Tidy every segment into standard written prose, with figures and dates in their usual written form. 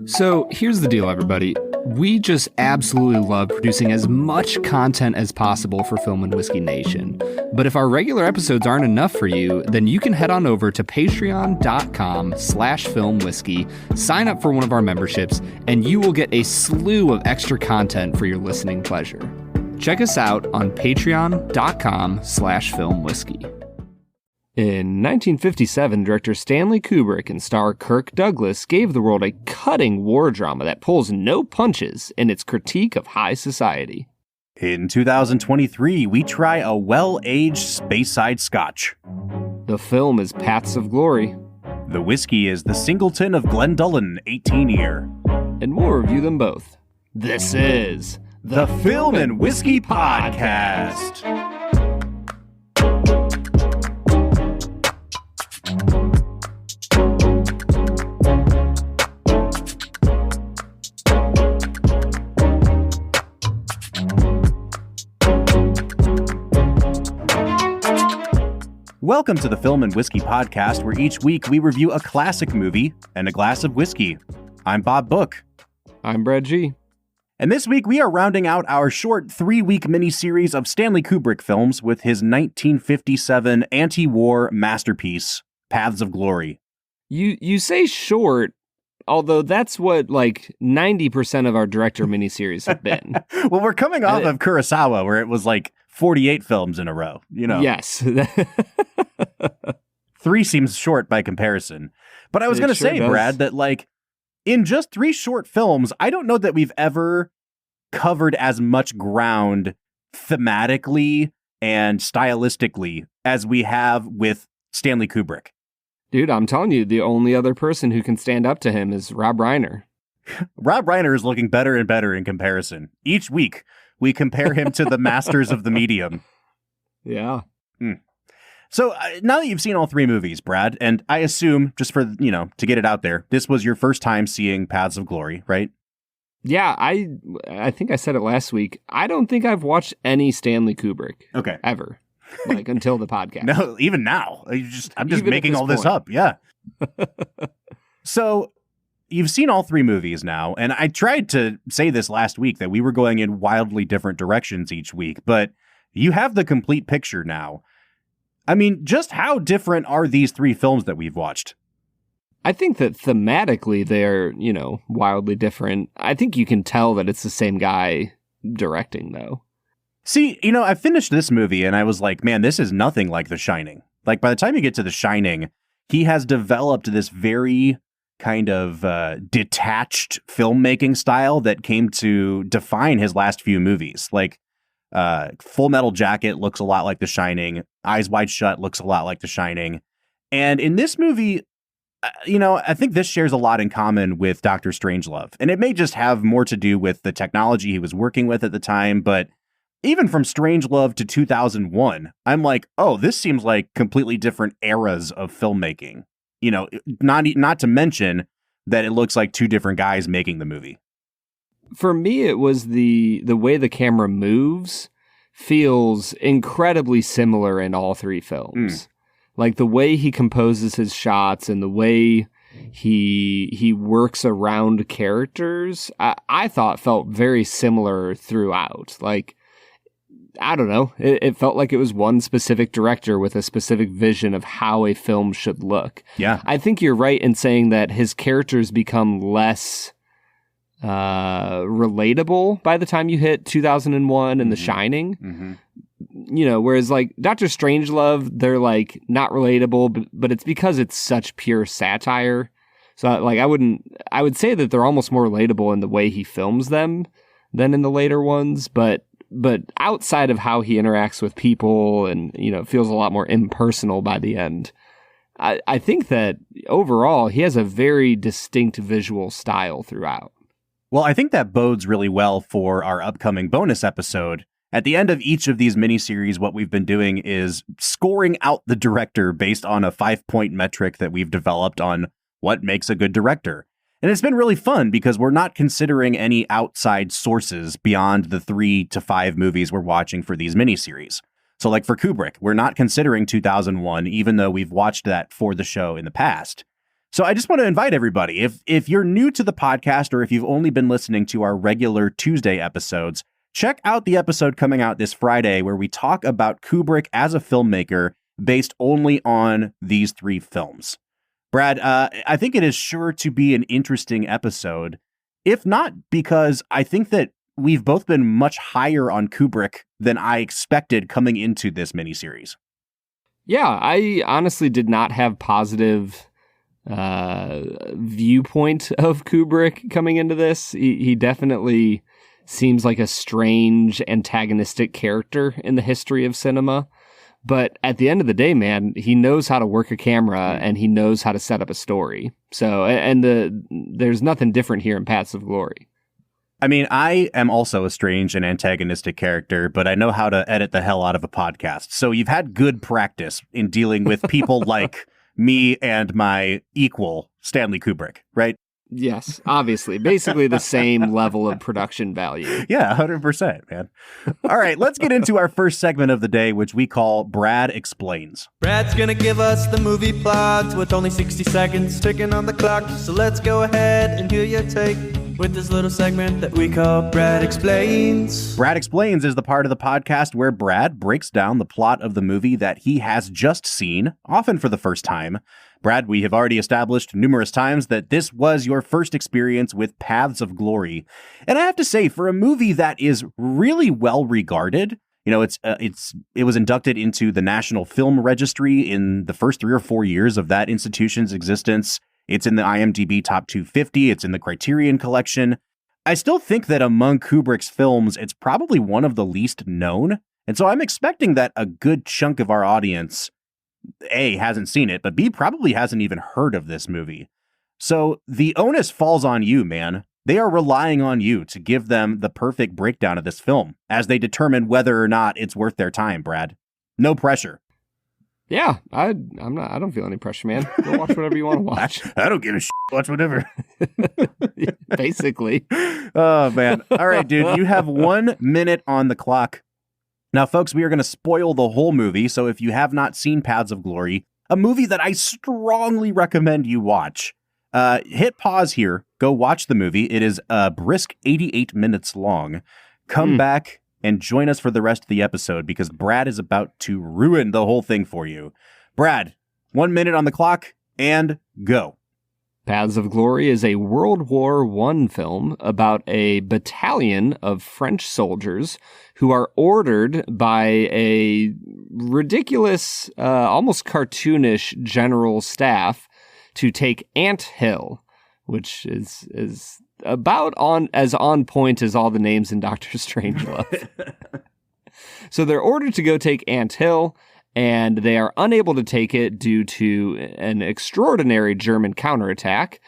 So here's the deal, everybody. We just absolutely love producing as much content as possible for Film and Whiskey Nation. But if our regular episodes aren't enough for you, then you can head on over to patreon.com/filmwhiskey, sign up for one of our memberships, and you will get a slew of extra content for your listening pleasure. Check us out on patreon.com/filmwhiskey. In 1957, director Stanley Kubrick and star Kirk Douglas gave the world a cutting war drama that pulls no punches in its critique of high society. In 2023, we try a well-aged Speyside Scotch. The film is Paths of Glory. The whiskey is the Singleton of Glendullan 18-year. And we'll review them both. This is the Film and Whiskey Podcast. Welcome to the Film and Whiskey Podcast, where each week we review a classic movie and a glass of whiskey. I'm Bob Book. I'm Brad G. And this week we are rounding out our short 3-week miniseries of Stanley Kubrick films with his 1957 anti-war masterpiece, Paths of Glory. You say short, although that's what, 90% of our director miniseries have been. Well, we're coming off of Kurosawa, where it was 48 films in a row, Yes. 3 seems short by comparison. But I was going to say, does. Brad, that in just 3 short films, I don't know that we've ever covered as much ground thematically and stylistically as we have with Stanley Kubrick. Dude, I'm telling you, the only other person who can stand up to him is Rob Reiner. Rob Reiner is looking better and better in comparison. Each week, we compare him to the masters of the medium. Yeah. So now that you've seen all 3 movies, Brad, and I assume, just for, to get it out there, this was your first time seeing Paths of Glory, right? Yeah, I think I said it last week. I don't think I've watched any Stanley Kubrick. Okay. Ever. Until the podcast. No, even now. I'm just making all this up. Yeah. So you've seen all 3 movies now, and I tried to say this last week that we were going in wildly different directions each week, but you have the complete picture now. I mean, just how different are these 3 films that we've watched? I think that thematically they're, wildly different. I think you can tell that it's the same guy directing, though. See, I finished this movie and I was like, man, this is nothing like The Shining. By the time you get to The Shining, he has developed this very kind of detached filmmaking style that came to define his last few movies. Full Metal Jacket looks a lot like The Shining. Eyes Wide Shut looks a lot like The Shining. And in this movie, I think this shares a lot in common with Dr. Strangelove. And it may just have more to do with the technology he was working with at the time, but even from Strangelove to 2001, I'm like, oh, this seems like completely different eras of filmmaking. Not to mention that it looks like 2 different guys making the movie. For me, it was the way the camera moves feels incredibly similar in all 3 films. The way he composes his shots and the way he works around characters, I thought felt very similar throughout. I don't know. It felt like it was one specific director with a specific vision of how a film should look. Yeah. I think you're right in saying that his characters become less relatable by the time you hit 2001 and The Shining. Mm-hmm. Whereas Dr. Strangelove, they're not relatable, but it's because it's such pure satire. So I would say that they're almost more relatable in the way he films them than in the later ones, but outside of how he interacts with people and, it feels a lot more impersonal by the end. I think that overall he has a very distinct visual style throughout. Well, I think that bodes really well for our upcoming bonus episode. At the end of each of these miniseries, what we've been doing is scoring out the director based on a 5-point metric that we've developed on what makes a good director. And it's been really fun because we're not considering any outside sources beyond the 3 to 5 movies we're watching for these miniseries. So for Kubrick, we're not considering 2001, even though we've watched that for the show in the past. So I just want to invite everybody, if you're new to the podcast or if you've only been listening to our regular Tuesday episodes, check out the episode coming out this Friday where we talk about Kubrick as a filmmaker based only on these 3 films. Brad, I think it is sure to be an interesting episode, if not because I think that we've both been much higher on Kubrick than I expected coming into this miniseries. Yeah, I honestly did not have positive viewpoint of Kubrick coming into this. He definitely seems like a strange antagonistic character in the history of cinema. But at the end of the day, man, he knows how to work a camera and he knows how to set up a story. So, there's nothing different here in Paths of Glory. I mean, I am also a strange and antagonistic character, but I know how to edit the hell out of a podcast. So you've had good practice in dealing with people like me and my equal, Stanley Kubrick, right? Yes, obviously. Basically the same level of production value. Yeah, 100%, man. All right, let's get into our first segment of the day, which we call Brad Explains. Brad's gonna give us the movie plot with only 60 seconds ticking on the clock. So let's go ahead and hear your take with this little segment that we call Brad Explains. Brad Explains is the part of the podcast where Brad breaks down the plot of the movie that he has just seen, often for the first time. Brad, we have already established numerous times that this was your first experience with Paths of Glory. And I have to say, for a movie that is really well regarded, you know, it was inducted into the National Film Registry in the first 3 or 4 years of that institution's existence. It's in the IMDb Top 250. It's in the Criterion Collection. I still think that among Kubrick's films, it's probably one of the least known. And so I'm expecting that a good chunk of our audience, A, hasn't seen it, but B, probably hasn't even heard of this movie. So the onus falls on you, man. They are relying on you to give them the perfect breakdown of this film as they determine whether or not it's worth their time, Brad. No pressure. Yeah, I don't feel any pressure, man. Go watch whatever you want to watch. I don't give a shit. Watch whatever. Basically. Oh, man. All right, dude. You have 1 minute on the clock. Now, folks, we are going to spoil the whole movie. So if you have not seen Paths of Glory, a movie that I strongly recommend you watch, hit pause here. Go watch the movie. It is a brisk 88 minutes long. Come back and join us for the rest of the episode because Brad is about to ruin the whole thing for you. Brad, 1 minute on the clock and go. Paths of Glory is a World War I film about a battalion of French soldiers who are ordered by a ridiculous, almost cartoonish general staff to take Ant Hill, which is about as on point as all the names in Doctor Strangelove. So they're ordered to go take Ant Hill, and they are unable to take it due to an extraordinary German counterattack.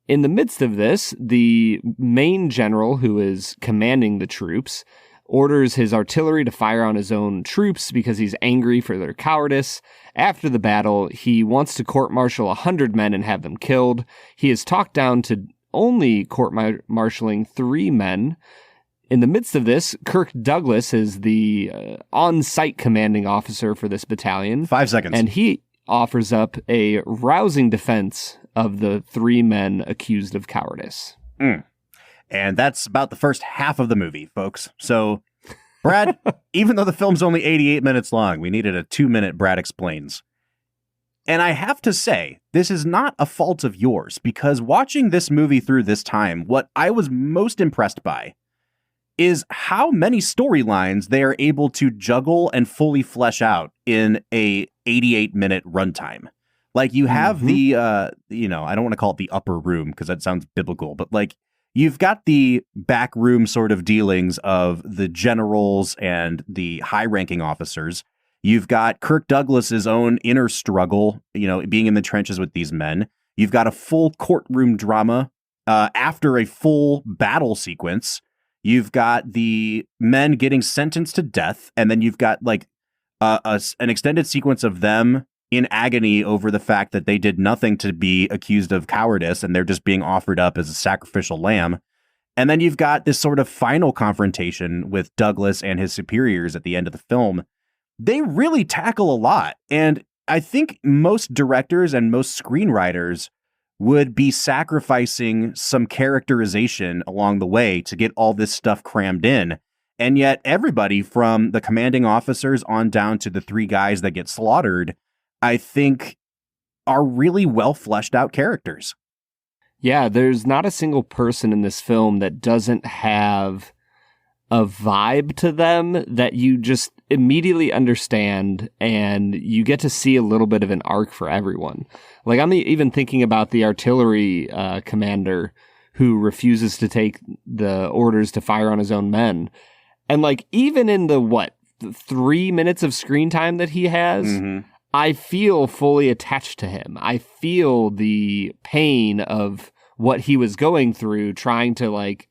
In the midst of this, the main general who is commanding the troops orders his artillery to fire on his own troops because he's angry for their cowardice. After the battle, he wants to court-martial 100 men and have them killed. He is talked down to only court-martialing 3 men. In the midst of this, Kirk Douglas is the on-site commanding officer for this battalion. 5 seconds. And he offers up a rousing defense of the 3 men accused of cowardice. And that's about the first half of the movie, folks. So, Brad, even though the film's only 88 minutes long, we needed a 2-minute Brad Explains. And I have to say, this is not a fault of yours, because watching this movie through this time, what I was most impressed by is how many storylines they are able to juggle and fully flesh out in a 88-minute runtime. Like, you have the, I don't want to call it the upper room, because that sounds biblical, but like, you've got the backroom sort of dealings of the generals and the high-ranking officers. You've got Kirk Douglas's own inner struggle, being in the trenches with these men. You've got a full courtroom drama after a full battle sequence. You've got the men getting sentenced to death, and then you've got like an extended sequence of them in agony over the fact that they did nothing to be accused of cowardice, and they're just being offered up as a sacrificial lamb. And then you've got this sort of final confrontation with Douglas and his superiors at the end of the film. They really tackle a lot. And I think most directors and most screenwriters would be sacrificing some characterization along the way to get all this stuff crammed in. And yet everybody from the commanding officers on down to the three guys that get slaughtered, I think are really well fleshed out characters. Yeah, there's not a single person in this film that doesn't have a vibe to them that you just immediately understand, and you get to see a little bit of an arc for everyone. Like, I'm even thinking about the artillery commander who refuses to take the orders to fire on his own men. And like, even in the 3 minutes of screen time that he has, I feel fully attached to him. I feel the pain of what he was going through, trying to like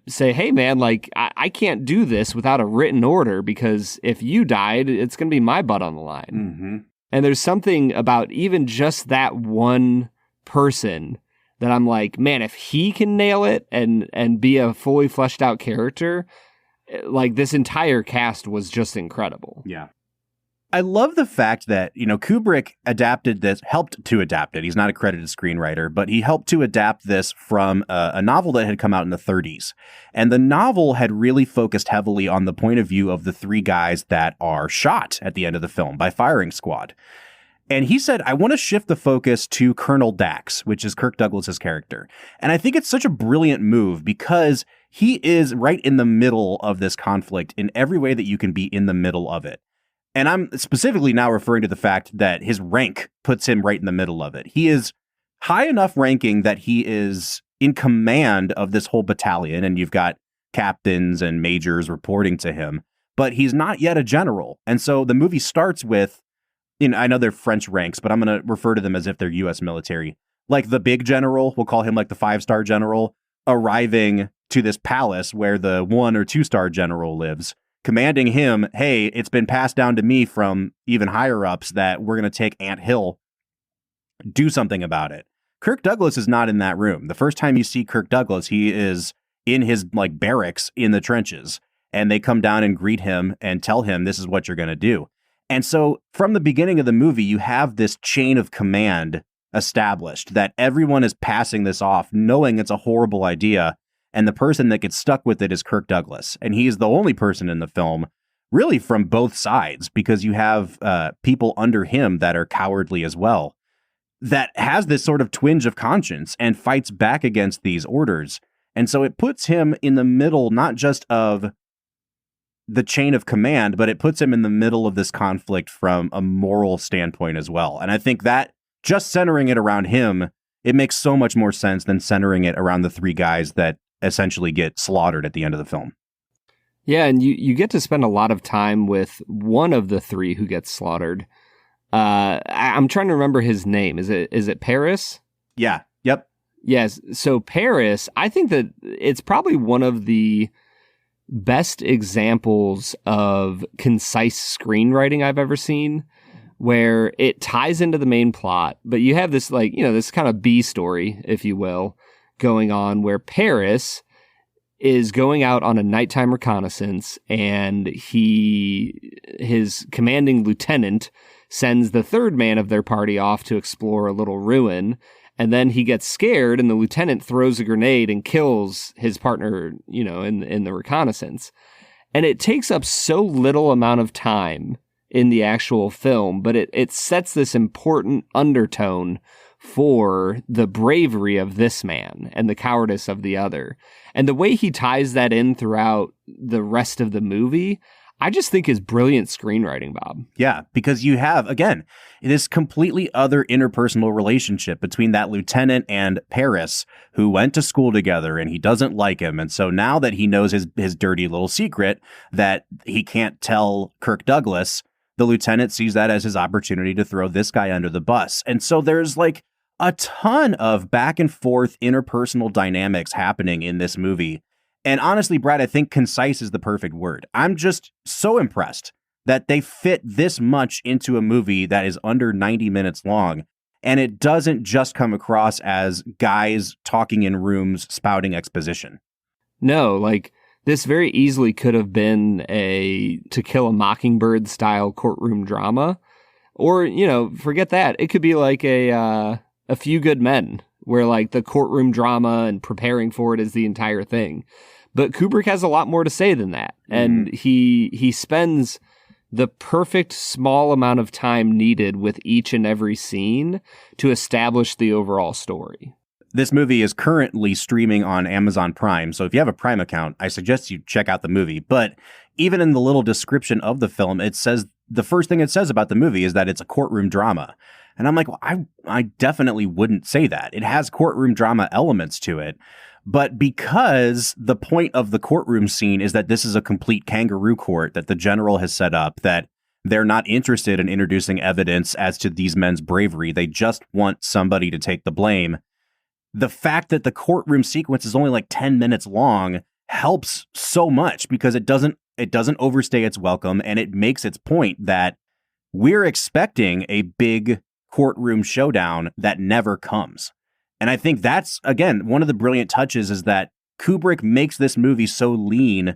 say, hey man, like I can't do this without a written order, because if you died, it's going to be my butt on the line. And there's something about even just that one person that I'm like, man, if he can nail it and be a fully fleshed out character, like this entire cast was just incredible. Yeah. I love the fact that, Kubrick helped to adapt it. He's not a credited screenwriter, but he helped to adapt this from a novel that had come out in the 30s. And the novel had really focused heavily on the point of view of the three guys that are shot at the end of the film by firing squad. And he said, I want to shift the focus to Colonel Dax, which is Kirk Douglas's character. And I think it's such a brilliant move because he is right in the middle of this conflict in every way that you can be in the middle of it. And I'm specifically now referring to the fact that his rank puts him right in the middle of it. He is high enough ranking that he is in command of this whole battalion, and you've got captains and majors reporting to him, but he's not yet a general. And so the movie starts with, I know they're French ranks, but I'm going to refer to them as if they're U.S. military. Like the big general, we'll call him like the 5-star general, arriving to this palace where the 1 or 2-star general lives, commanding him, hey, it's been passed down to me from even higher ups that we're going to take Ant Hill, do something about it. Kirk Douglas is not in that room. The first time you see Kirk Douglas, he is in his like barracks in the trenches, and they come down and greet him and tell him this is what you're going to do. And so from the beginning of the movie, you have this chain of command established that everyone is passing this off, knowing it's a horrible idea. And the person that gets stuck with it is Kirk Douglas. And he is the only person in the film, really from both sides, because you have people under him that are cowardly as well, that has this sort of twinge of conscience and fights back against these orders. And so it puts him in the middle, not just of the chain of command, but it puts him in the middle of this conflict from a moral standpoint as well. And I think that just centering it around him, it makes so much more sense than centering it around the three guys that essentially get slaughtered at the end of the film. Yeah, and you get to spend a lot of time with one of the three who gets slaughtered. I'm trying to remember his name. Is it Paris? Yeah. Yep. Yes. So Paris, I think that it's probably one of the best examples of concise screenwriting I've ever seen, where it ties into the main plot, but you have this this kind of B story, if you will, going on where Paris is going out on a nighttime reconnaissance, and his commanding lieutenant sends the third man of their party off to explore a little ruin, and then he gets scared and the lieutenant throws a grenade and kills his partner, in the reconnaissance. And it takes up so little amount of time in the actual film, but it sets this important undertone for the bravery of this man and the cowardice of the other. And the way he ties that in throughout the rest of the movie, I just think is brilliant screenwriting, Bob. Yeah, because you have, again, this completely other interpersonal relationship between that lieutenant and Paris, who went to school together, and he doesn't like him. And so now that he knows his dirty little secret that he can't tell Kirk Douglas, the lieutenant sees that as his opportunity to throw this guy under the bus. And so there's like a ton of back and forth interpersonal dynamics happening in this movie. And honestly, Brad, I think concise is the perfect word. I'm just so impressed that they fit this much into a movie that is under 90 minutes long. And it doesn't just come across as guys talking in rooms spouting exposition. No, like this very easily could have been a To Kill a Mockingbird style courtroom drama. Or, forget that. It could be like a A Few Good Men, where like the courtroom drama and preparing for it is the entire thing. But Kubrick has a lot more to say than that. And he spends the perfect small amount of time needed with each and every scene to establish the overall story. This movie is currently streaming on Amazon Prime, so if you have a Prime account, I suggest you check out the movie. But even in the little description of the film, it says the first thing it says about the movie is that it's a courtroom drama. And I'm like, well, I definitely wouldn't say that. It has courtroom drama elements to it. But because the point of the courtroom scene is that this is a complete kangaroo court that the general has set up, that they're not interested in introducing evidence as to these men's bravery. They just want somebody to take the blame. The fact that the courtroom sequence is only like 10 minutes long helps so much because it doesn't overstay its welcome, and it makes its point that we're expecting a big courtroom showdown that never comes. And I think that's, again, one of the brilliant touches is that Kubrick makes this movie so lean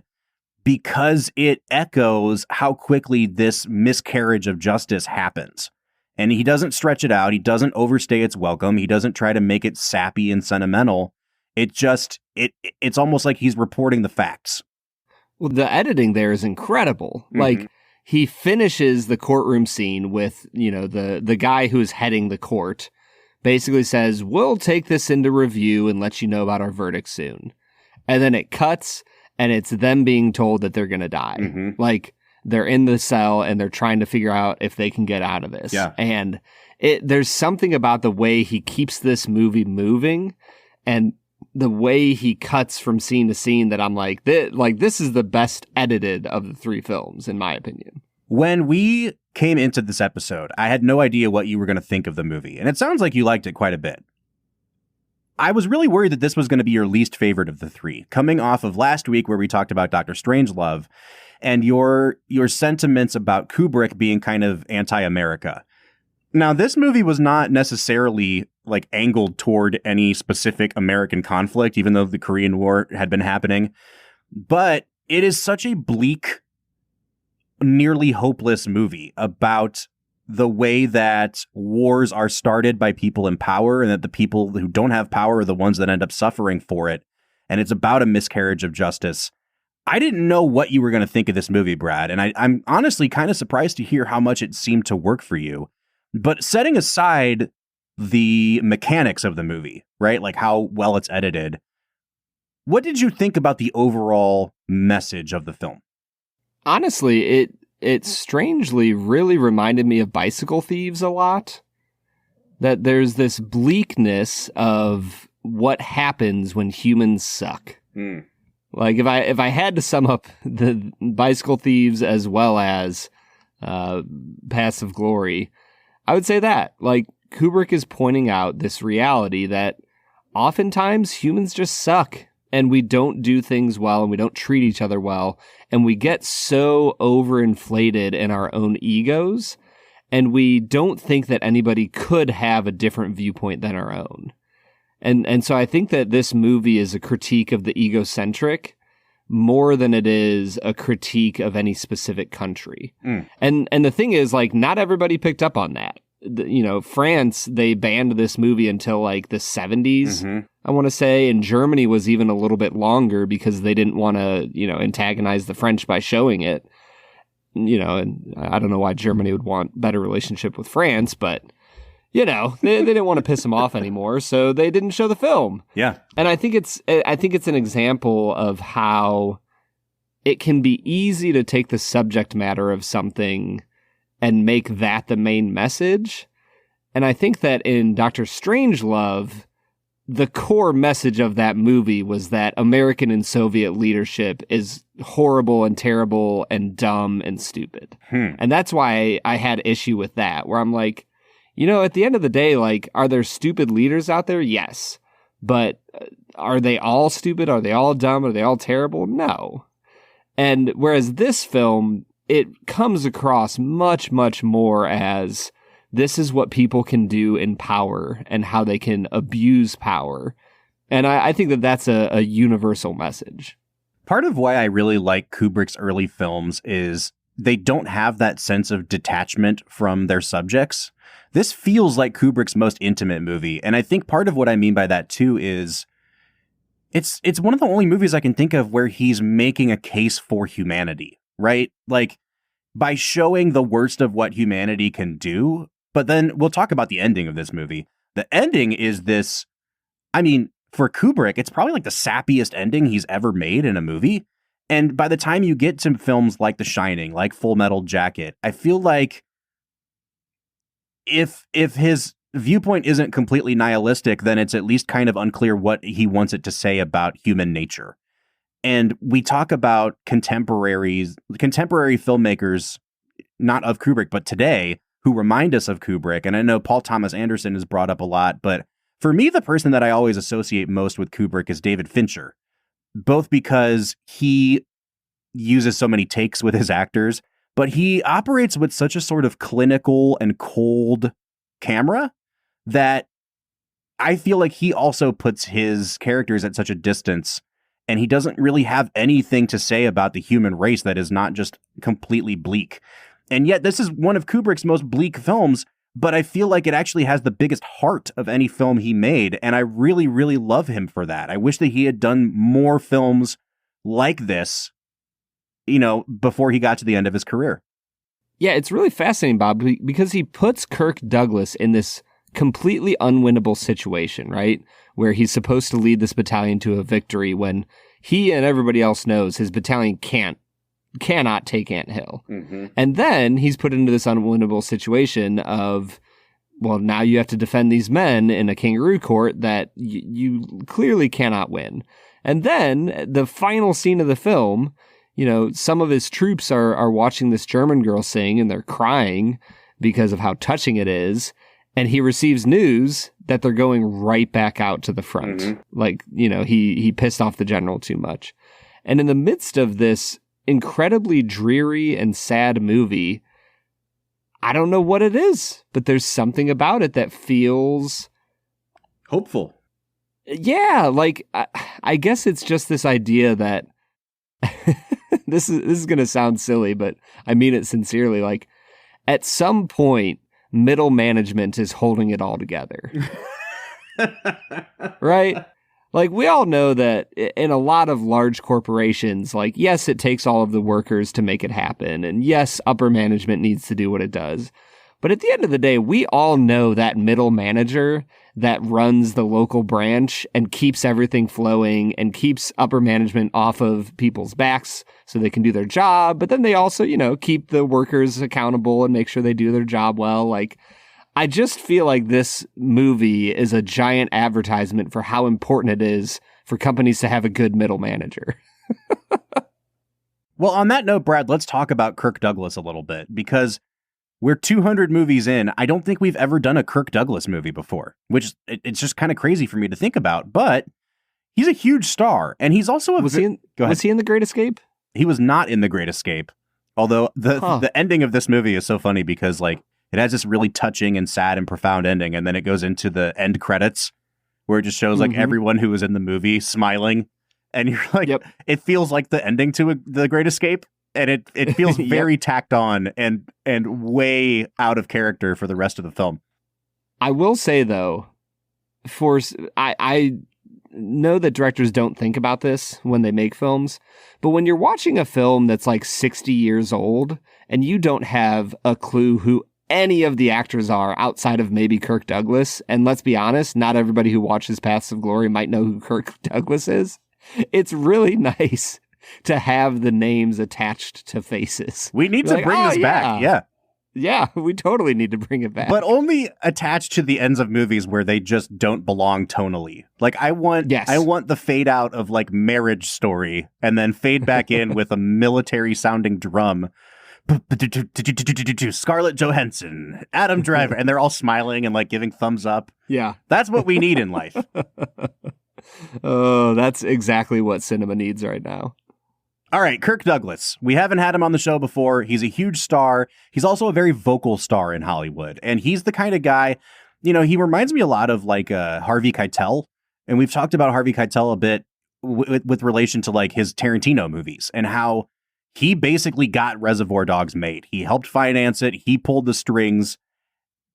because it echoes how quickly this miscarriage of justice happens. And he doesn't stretch it out. He doesn't overstay its welcome. He doesn't try to make it sappy and sentimental. It's almost like he's reporting the facts. Well, the editing there is incredible. Like, he finishes the courtroom scene with, the guy who's heading the court basically says, we'll take this into review and let you know about our verdict soon. And then it cuts, and it's them being told that they're going to die. Like, they're in the cell, and they're trying to figure out if they can get out of this. Yeah. And there's something about the way he keeps this movie moving, and the way he cuts from scene to scene that I'm like, this is the best edited of the three films, in my opinion. When we came into this episode, I had no idea what you were going to think of the movie, and it sounds like you liked it quite a bit. I was really worried that this was going to be your least favorite of the three, coming off of last week where we talked about Dr. Strangelove and your sentiments about Kubrick being kind of anti-America. Now, this movie was not necessarily like angled toward any specific American conflict, even though the Korean War had been happening, but it is such a bleak, nearly hopeless movie about the way that wars are started by people in power and that the people who don't have power are the ones that end up suffering for it. And it's about a miscarriage of justice. I didn't know what you were going to think of this movie, Brad, and I'm honestly kind of surprised to hear how much it seemed to work for you. But setting aside the mechanics of the movie, right? Like how well it's edited, what did you think about the overall message of the film? Honestly, it strangely really reminded me of Bicycle Thieves a lot. That there's this bleakness of what happens when humans suck. Like if I had to sum up the Bicycle Thieves as well as Paths of Glory, I would say that. Like, Kubrick is pointing out this reality that oftentimes humans just suck. And we don't do things well, and we don't treat each other well, and we get so overinflated in our own egos, and we don't think that anybody could have a different viewpoint than our own. And so I think that this movie is a critique of the egocentric more than it is a critique of any specific country. And the thing is, like, not everybody picked up on that. France, they banned this movie until like the 70s, I want to say. And Germany was even a little bit longer because they didn't want to, antagonize the French by showing it. And I don't know why Germany would want better relationship with France, but, they didn't want to piss them off anymore. So they didn't show the film. Yeah. And I think it's an example of how it can be easy to take the subject matter of something and make that the main message. And I think that in Dr. Strangelove, the core message of that movie was that American and Soviet leadership is horrible and terrible and dumb and stupid. And that's why I had issue with that, where I'm like, at the end of the day, like, are there stupid leaders out there? Yes. But are they all stupid? Are they all dumb? Are they all terrible? No. And whereas this film, it comes across much, much more as this is what people can do in power and how they can abuse power. And I think that that's a universal message. Part of why I really like Kubrick's early films is they don't have that sense of detachment from their subjects. This feels like Kubrick's most intimate movie. And I think part of what I mean by that too is it's one of the only movies I can think of where he's making a case for humanity, right? Like by showing the worst of what humanity can do. But then we'll talk about the ending of this movie. The ending is this, I mean, for Kubrick, it's probably like the sappiest ending he's ever made in a movie. And by the time you get to films like The Shining, like Full Metal Jacket, I feel like if his viewpoint isn't completely nihilistic, then it's at least kind of unclear what he wants it to say about human nature. And we talk about contemporary filmmakers, not of Kubrick, but today, who remind us of Kubrick. And I know Paul Thomas Anderson is brought up a lot, but for me, the person that I always associate most with Kubrick is David Fincher, both because he uses so many takes with his actors, but he operates with such a sort of clinical and cold camera that I feel like he also puts his characters at such a distance, and he doesn't really have anything to say about the human race that is not just completely bleak. And yet this is one of Kubrick's most bleak films, but I feel like it actually has the biggest heart of any film he made. And I really, really love him for that. I wish that he had done more films like this, you know, before he got to the end of his career. Yeah, it's really fascinating, Bob, because he puts Kirk Douglas in this completely unwinnable situation, right? Where he's supposed to lead this battalion to a victory when he and everybody else knows his battalion cannot take Ant Hill. Mm-hmm. And then he's put into this unwinnable situation of, well, now you have to defend these men in a kangaroo court that you clearly cannot win. And then the final scene of the film, you know, some of his troops are watching this German girl sing and they're crying because of how touching it is. And he receives news that they're going right back out to the front. Mm-hmm. Like, you know, he pissed off the general too much. And in the midst of this incredibly dreary and sad movie, I don't know what it is, but there's something about it that feels hopeful. Yeah, like I guess it's just this idea that this is going to sound silly, but I mean it sincerely. Like at some point, middle management is holding it all together. Right? Like, we all know that in a lot of large corporations, like, yes, it takes all of the workers to make it happen. And yes, upper management needs to do what it does. But at the end of the day, we all know that middle manager that runs the local branch and keeps everything flowing and keeps upper management off of people's backs so they can do their job. But then they also, you know, keep the workers accountable and make sure they do their job well. Like, I just feel like this movie is a giant advertisement for how important it is for companies to have a good middle manager. Well, on that note, Brad, let's talk about Kirk Douglas a little bit, because we're 200 movies in. I don't think we've ever done a Kirk Douglas movie before, which it's just kind of crazy for me to think about. But he's a huge star, and he's also was he in The Great Escape? He was not in The Great Escape, although the ending of this movie is so funny because, like, it has this really touching and sad and profound ending, and then it goes into the end credits where it just shows like everyone who was in the movie smiling, and you're like, yep. It feels like the ending to The Great Escape, and it feels very tacked on and way out of character for the rest of the film. I will say though, I know that directors don't think about this when they make films, but when you're watching a film that's like 60 years old and you don't have a clue who any of the actors are outside of maybe Kirk Douglas, and let's be honest, not everybody who watches Paths of Glory might know who Kirk Douglas is. It's really nice to have the names attached to faces. We need to bring this back. Yeah. Yeah, we totally need to bring it back. But only attached to the ends of movies where they just don't belong tonally. Like, I want the fade out of like Marriage Story and then fade back in with a military sounding drum. Scarlett Johansson, Adam Driver, and they're all smiling and like giving thumbs up. Yeah. That's what we need in life. Oh, that's exactly what cinema needs right now. All right, Kirk Douglas. We haven't had him on the show before. He's a huge star. He's also a very vocal star in Hollywood. And he's the kind of guy, you know, he reminds me a lot of like Harvey Keitel. And we've talked about Harvey Keitel a bit with relation to like his Tarantino movies and how he basically got Reservoir Dogs made. He helped finance it. He pulled the strings.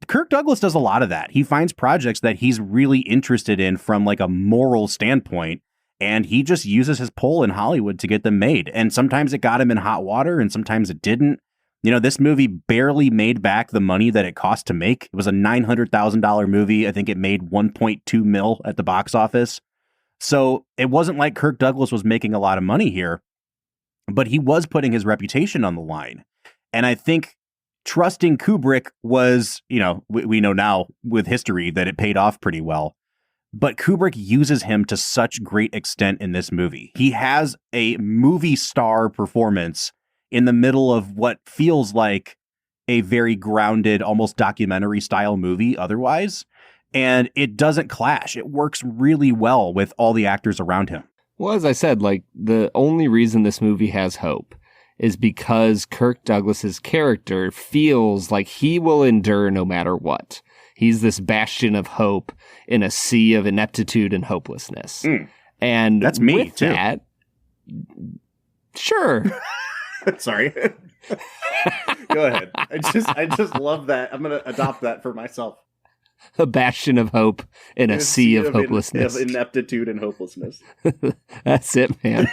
Kirk Douglas does a lot of that. He finds projects that he's really interested in from like a moral standpoint, and he just uses his pull in Hollywood to get them made. And sometimes it got him in hot water, and sometimes it didn't. You know, this movie barely made back the money that it cost to make. It was a $900,000 movie. I think it made 1.2 mil at the box office. So it wasn't like Kirk Douglas was making a lot of money here, but he was putting his reputation on the line. And I think trusting Kubrick was, you know, we know now with history that it paid off pretty well. But Kubrick uses him to such great extent in this movie. He has a movie star performance in the middle of what feels like a very grounded, almost documentary style movie otherwise. And it doesn't clash. It works really well with all the actors around him. Well, as I said, like the only reason this movie has hope is because Kirk Douglas's character feels like he will endure no matter what. He's this bastion of hope in a sea of ineptitude and hopelessness. And that's me with too. That, sure. Sorry. Go ahead. I just love that. I'm going to adopt that for myself. A bastion of hope in a sea of hopelessness. Of ineptitude and hopelessness. That's it, man.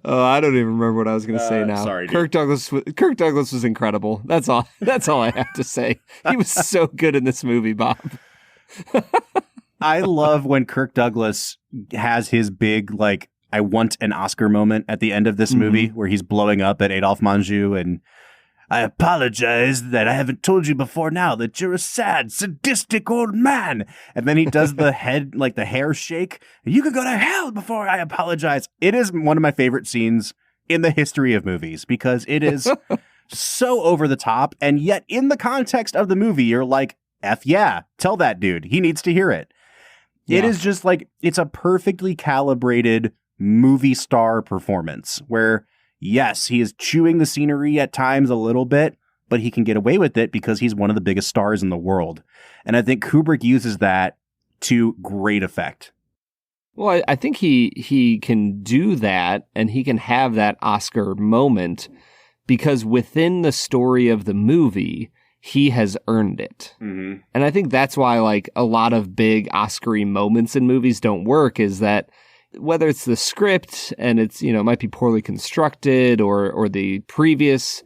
Oh, I don't even remember what I was going to say now. Sorry, Kirk Douglas was incredible. That's all I have to say. He was so good in this movie, Bob. I love when Kirk Douglas has his big, like, I want an Oscar moment at the end of this movie where he's blowing up at Adolphe Menjou and I apologize that I haven't told you before now that you're a sad, sadistic old man. And then he does the head, like the hair shake. You could go to hell before I apologize. It is one of my favorite scenes in the history of movies because it is so over the top. And yet in the context of the movie, you're like, F yeah, tell that dude. He needs to hear it. Yeah. It is just like, it's a perfectly calibrated movie star performance where yes, he is chewing the scenery at times a little bit, but he can get away with it because he's one of the biggest stars in the world. And I think Kubrick uses that to great effect. Well, I think he can do that and he can have that Oscar moment because within the story of the movie, he has earned it. Mm-hmm. And I think that's why like a lot of big Oscar-y moments in movies don't work is that whether it's the script and it's, you know, it might be poorly constructed or the previous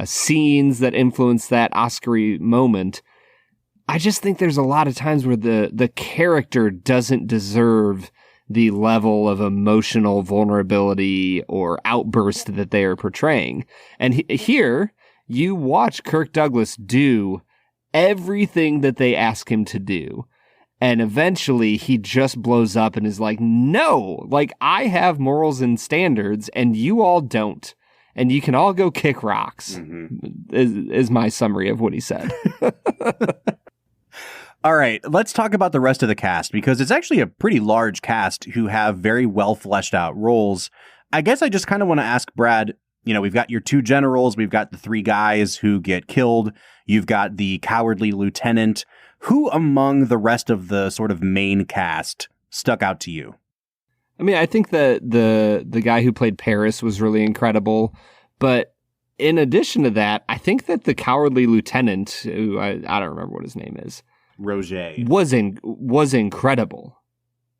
scenes that influence that Oscar-y moment, I just think there's a lot of times where the character doesn't deserve the level of emotional vulnerability or outburst that they are portraying. And here, you watch Kirk Douglas do everything that they ask him to do. And eventually he just blows up and is like, no, like I have morals and standards and you all don't. And you can all go kick rocks is my summary of what he said. All right, let's talk about the rest of the cast because it's actually a pretty large cast who have very well fleshed out roles. I guess I just kind of want to ask Brad, you know, we've got your two generals, we've got the three guys who get killed. You've got the cowardly lieutenant. Who among the rest of the sort of main cast stuck out to you? I mean, I think that the guy who played Paris was really incredible. But in addition to that, I think that the cowardly lieutenant, who I don't remember what his name is, Roger, was incredible.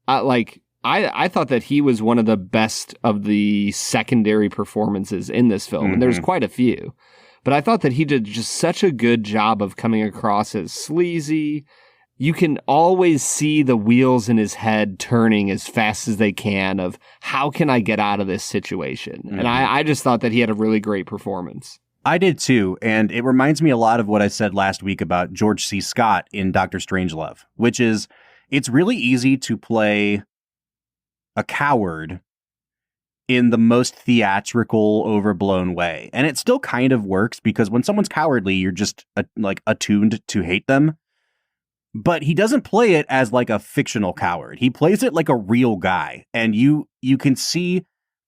I thought that he was one of the best of the secondary performances in this film, and there's quite a few. But I thought that he did just such a good job of coming across as sleazy. You can always see the wheels in his head turning as fast as they can of how can I get out of this situation? And I just thought that he had a really great performance. I did too. And it reminds me a lot of what I said last week about George C. Scott in Dr. Strangelove, which is it's really easy to play a coward in the most theatrical, overblown way. And it still kind of works because when someone's cowardly, you're just attuned to hate them. But he doesn't play it as like a fictional coward. He plays it like a real guy. And you can see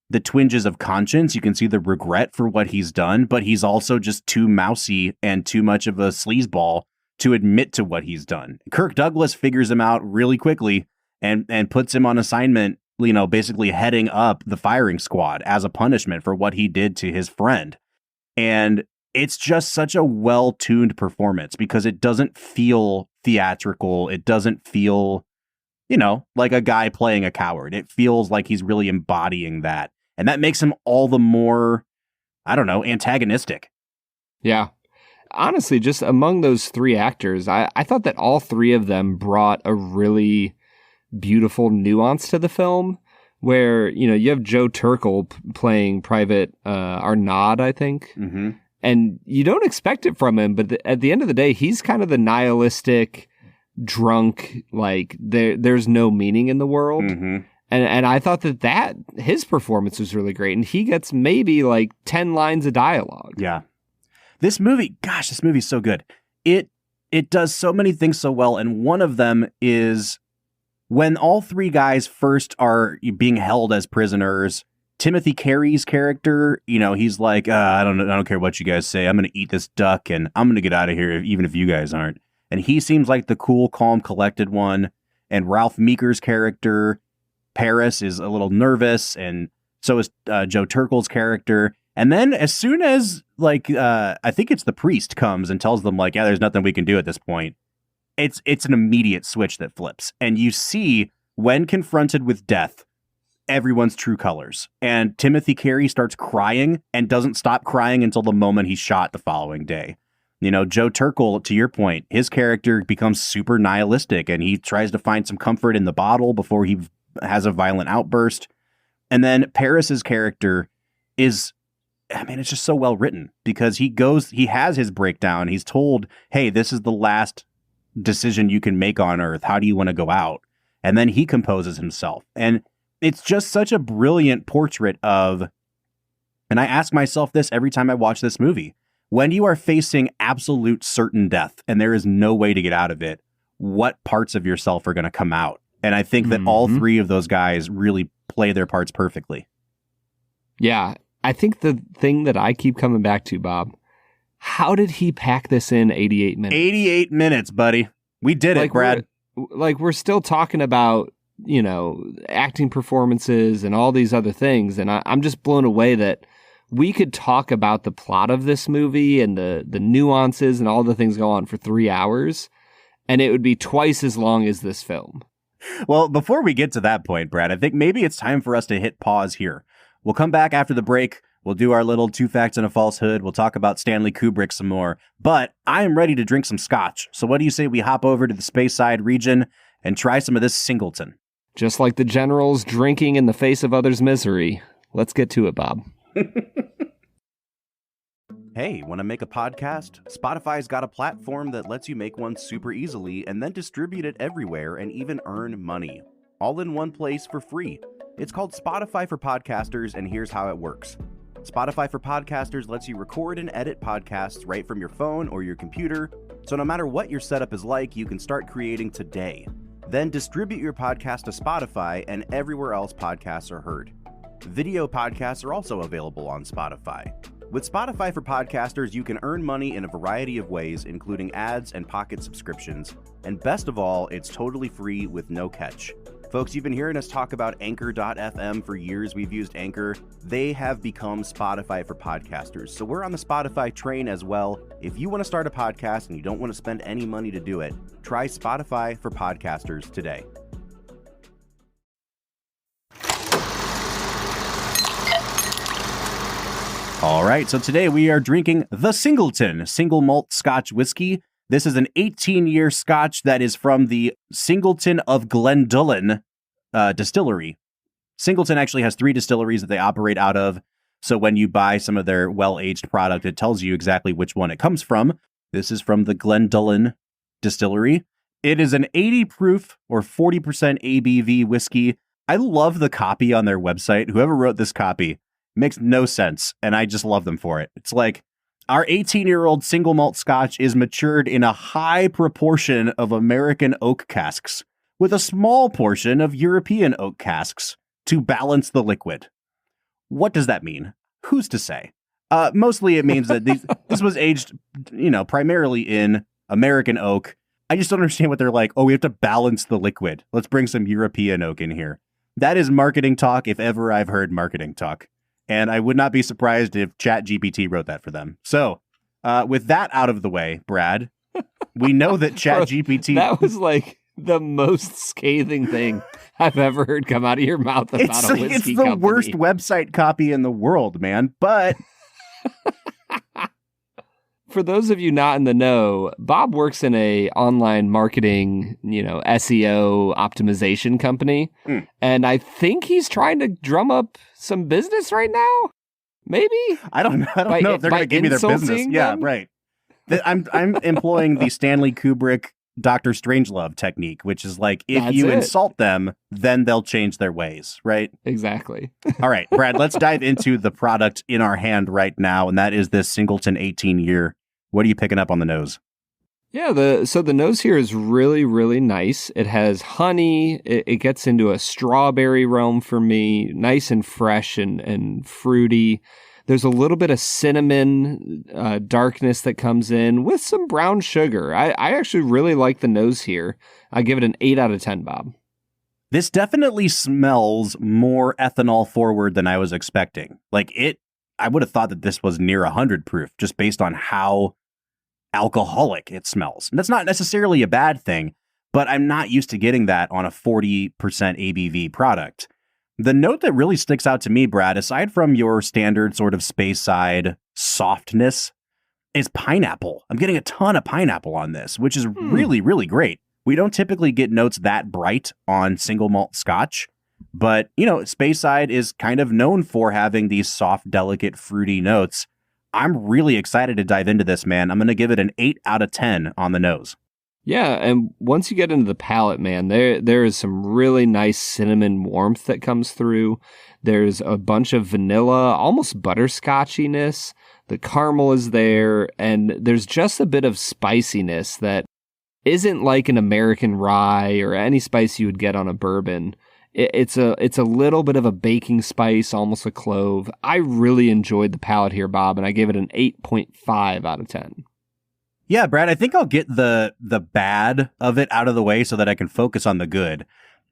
the twinges of conscience. You can see the regret for what he's done, but he's also just too mousy and too much of a sleazeball to admit to what he's done. Kirk Douglas figures him out really quickly and puts him on assignment basically heading up the firing squad as a punishment for what he did to his friend. And it's just such a well-tuned performance because it doesn't feel theatrical. It doesn't feel, like a guy playing a coward. It feels like he's really embodying that. And that makes him all the more, antagonistic. Yeah. Honestly, just among those three actors, I thought that all three of them brought a really beautiful nuance to the film where, you have Joe Turkel playing Private Arnaud, I think. Mm-hmm. And you don't expect it from him, but at the end of the day, he's kind of the nihilistic, drunk, like there's no meaning in the world. Mm-hmm. And I thought that his performance was really great. And he gets maybe like 10 lines of dialogue. Yeah. This movie's so good. It does so many things so well. And one of them is when all three guys first are being held as prisoners, Timothy Carey's character, he's like, I don't care what you guys say. I'm going to eat this duck and I'm going to get out of here even if you guys aren't. And he seems like the cool, calm, collected one. And Ralph Meeker's character, Paris, is a little nervous, and so is Joe Turkel's character. And then as soon as, I think it's the priest comes and tells them, yeah, there's nothing we can do at this point, it's an immediate switch that flips. And you see, when confronted with death, everyone's true colors. And Timothy Carey starts crying and doesn't stop crying until the moment he's shot the following day. Joe Turkel, to your point, his character becomes super nihilistic, and he tries to find some comfort in the bottle before he has a violent outburst. And then Paris's character is, it's just so well written because he has his breakdown. He's told, hey, this is the last decision you can make on Earth. How do you want to go out? And then he composes himself. And it's just such a brilliant portrait of, and I ask myself this every time I watch this movie, when you are facing absolute certain death and there is no way to get out of it, what parts of yourself are going to come out? And I think that all three of those guys really play their parts perfectly. Yeah. I think the thing that I keep coming back to, Bob, how did he pack this in 88 minutes? 88 minutes, buddy. We did it, Brad. We're still talking about, acting performances and all these other things. And I'm just blown away that we could talk about the plot of this movie and the nuances and all the things go on for 3 hours, and it would be twice as long as this film. Well, before we get to that point, Brad, I think maybe it's time for us to hit pause here. We'll come back after the break. We'll do our little 2 facts and a falsehood. We'll talk about Stanley Kubrick some more. But I am ready to drink some scotch. So what do you say we hop over to the Speyside region and try some of this Singleton? Just like the generals drinking in the face of others' misery. Let's get to it, Bob. Hey, want to make a podcast? Spotify's got a platform that lets you make one super easily and then distribute it everywhere and even earn money. All in one place for free. It's called Spotify for Podcasters, and here's how it works. Spotify for Podcasters lets you record and edit podcasts right from your phone or your computer, so no matter what your setup is like, you can start creating today. Then distribute your podcast to Spotify and everywhere else podcasts are heard. Video podcasts are also available on Spotify. With Spotify for Podcasters, you can earn money in a variety of ways, including ads and pocket subscriptions. And best of all, it's totally free with no catch. Folks, you've been hearing us talk about Anchor.fm for years. We've used Anchor. They have become Spotify for Podcasters. So we're on the Spotify train as well. If you want to start a podcast and you don't want to spend any money to do it, try Spotify for Podcasters today. All right, so today we are drinking the Singleton Single Malt Scotch Whiskey. This is an 18-year Scotch that is from the Singleton of Glendullan distillery. Singleton actually has 3 distilleries that they operate out of, so when you buy some of their well-aged product, it tells you exactly which one it comes from. This is from the Glendullan distillery. It is an 80 proof or 40% ABV whiskey. I love the copy on their website. Whoever wrote this copy makes no sense, and I just love them for it. It's like, our 18-year-old single malt Scotch is matured in a high proportion of American oak casks, with a small portion of European oak casks to balance the liquid. What does that mean? Who's to say? Mostly it means that this was aged, primarily in American oak. I just don't understand what they're like, oh, we have to balance the liquid. Let's bring some European oak in here. That is marketing talk if ever I've heard marketing talk. And I would not be surprised if ChatGPT wrote that for them. So with that out of the way, Brad, we know that ChatGPT... That was like the most scathing thing I've ever heard come out of your mouth about a whiskey It's the company. worst website copy in the world, man. But... For those of you not in the know, Bob works in a online marketing, SEO optimization company. And I think he's trying to drum up some business right now. Maybe? I don't know if they're going to give me their business. Yeah, right. I'm employing the Stanley Kubrick Dr. Strangelove technique, which is like, if you insult them, then they'll change their ways, right? Exactly. All right, Brad, let's dive into the product in our hand right now, and that is this Singleton 18 year. What are you picking up on the nose? Yeah, so the nose here is really, really nice. It has honey. It gets into a strawberry realm for me, nice and fresh and fruity. There's a little bit of cinnamon darkness that comes in with some brown sugar. I actually really like the nose here. I give it an 8 out of 10, Bob. This definitely smells more ethanol forward than I was expecting. I would have thought that this was near 100 proof just based on how alcoholic it smells. And that's not necessarily a bad thing, but I'm not used to getting that on a 40% ABV product. The note that really sticks out to me, Brad, aside from your standard sort of Speyside softness, is pineapple. I'm getting a ton of pineapple on this, which is really, really great. We don't typically get notes that bright on single malt Scotch, but, Speyside is kind of known for having these soft, delicate, fruity notes. I'm really excited to dive into this, man. I'm going to give it an 8 out of 10 on the nose. Yeah, and once you get into the palate, man, there is some really nice cinnamon warmth that comes through. There's a bunch of vanilla, almost butterscotchiness. The caramel is there, and there's just a bit of spiciness that isn't like an American rye or any spice you would get on a bourbon. It's a little bit of a baking spice, almost a clove. I really enjoyed the palate here, Bob, and I gave it an 8.5 out of 10. Yeah, Brad, I think I'll get the bad of it out of the way so that I can focus on the good.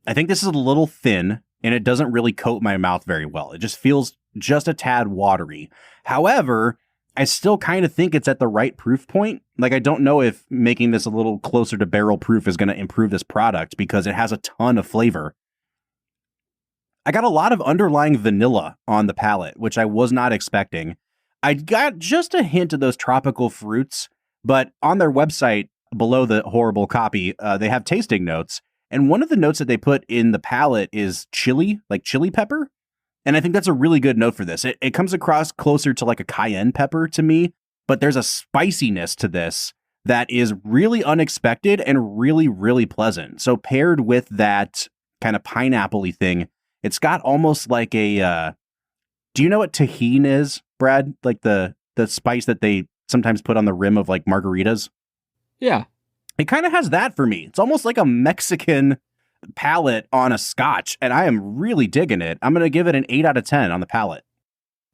I think this is a little thin, and it doesn't really coat my mouth very well. It just feels just a tad watery. However, I still kind of think it's at the right proof point. I don't know if making this a little closer to barrel proof is going to improve this product because it has a ton of flavor. I got a lot of underlying vanilla on the palate, which I was not expecting. I got just a hint of those tropical fruits, but on their website, below the horrible copy, they have tasting notes. And one of the notes that they put in the palate is chili, like chili pepper. And I think that's a really good note for this. It comes across closer to like a cayenne pepper to me, but there's a spiciness to this that is really unexpected and really, really pleasant. So paired with that kind of pineapple-y thing, it's got almost like a, do you know what tahini is, Brad? Like the spice that they sometimes put on the rim of like margaritas? Yeah. It kind of has that for me. It's almost like a Mexican palate on a Scotch, and I am really digging it. I'm going to give it an 8 out of 10 on the palate.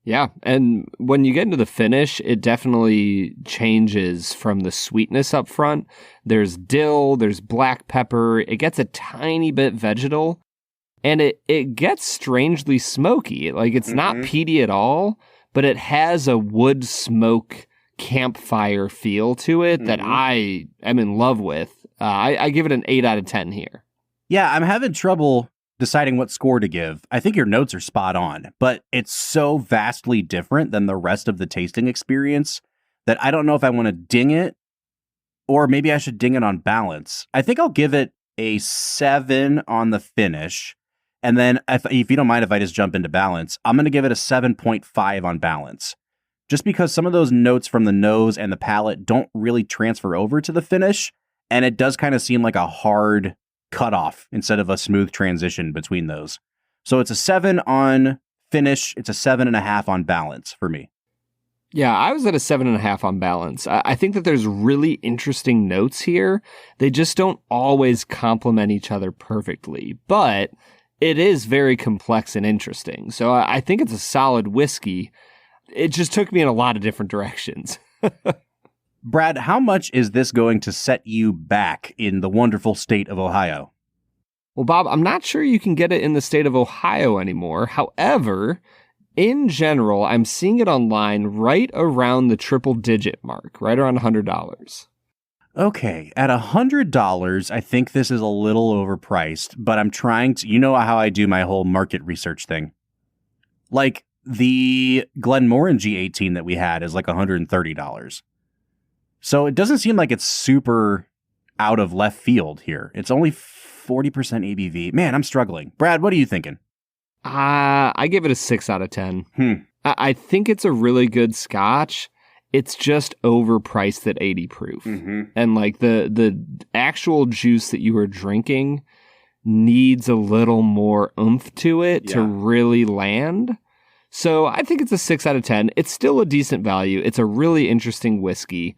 Yeah, and when you get into the finish, it definitely changes from the sweetness up front. There's dill, there's black pepper, it gets a tiny bit vegetal. And it gets strangely smoky. It's not peaty at all, but it has a wood smoke campfire feel to it that I am in love with. I give it an 8 out of 10 here. Yeah, I'm having trouble deciding what score to give. I think your notes are spot on, but it's so vastly different than the rest of the tasting experience that I don't know if I want to ding it, or maybe I should ding it on balance. I think I'll give it a 7 on the finish. And then if you don't mind if I just jump into balance, I'm going to give it a 7.5 on balance. Just because some of those notes from the nose and the palate don't really transfer over to the finish. And it does kind of seem like a hard cutoff instead of a smooth transition between those. So it's a 7 on finish. It's a 7.5 on balance for me. Yeah, I was at a 7.5 on balance. I think that there's really interesting notes here. They just don't always complement each other perfectly. But it is very complex and interesting. So I think it's a solid whiskey. It just took me in a lot of different directions. Brad, how much is this going to set you back in the wonderful state of Ohio? Well, Bob, I'm not sure you can get it in the state of Ohio anymore. However, in general, I'm seeing it online right around the triple-digit mark, right around $100. Okay, at $100, I think this is a little overpriced, but I'm trying to, you know how I do my whole market research thing. Like, the Glenmorangie G18 that we had is like $130. So it doesn't seem like it's super out of left field here. It's only 40% ABV. Man, I'm struggling. Brad, what are you thinking? I give it a 6 out of 10. I think it's a really good Scotch. It's just overpriced at 80 proof. Mm-hmm. And like the actual juice that you are drinking needs a little more oomph to it to really land. So I think it's a 6 out of 10. It's still a decent value. It's a really interesting whiskey.